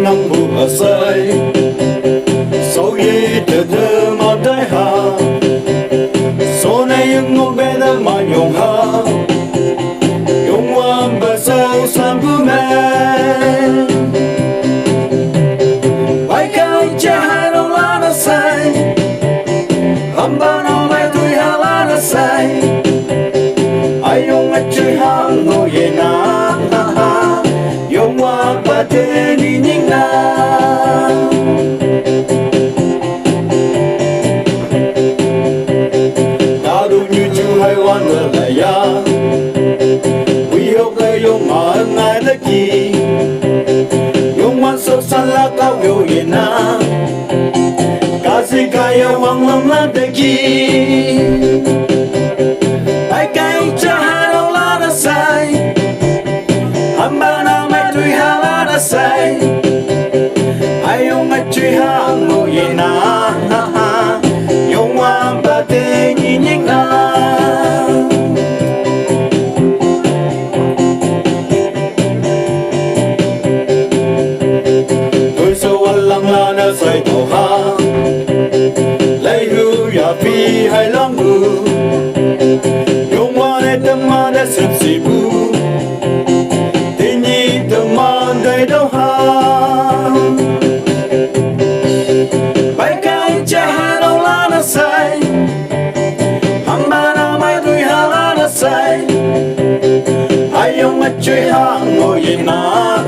nắng mùa say sâu ye từ từ mà đại hà số này những ngô bé đã mà nhung ha nhung hoa bờ sâu sang bướm bài ca cha hai đâu lá nó say âm ba nó mai tuổi hà lá nó say ai nhung ngắt chơi hang ngồi ye na nhung hoa bờ thế đi nhinh na hay quan ngờ lại ya, quý học lại dùng mà ngài đã kỳ, dùng quan sâu san la cao yêu yên na, cả sĩ cả yêu hoàng lâm la đã kỳ, ai cái cha hai đâu la đã say, âm ba na mai tuổi hà la đã say, ai dùng ngắt truy hàng ngồi yên na, dùng quan ba tê nhị nhích na. Say tàu ha lấy hưu ya phi hay long bu yung hoa để tâm ma để sập xì bu tình nhi tâm ma đầy đâu ha bài ca cha ha đâu la nó say ham ba na mai tuổi ha la nó say ai yung mắt chơi ha ngồi yên na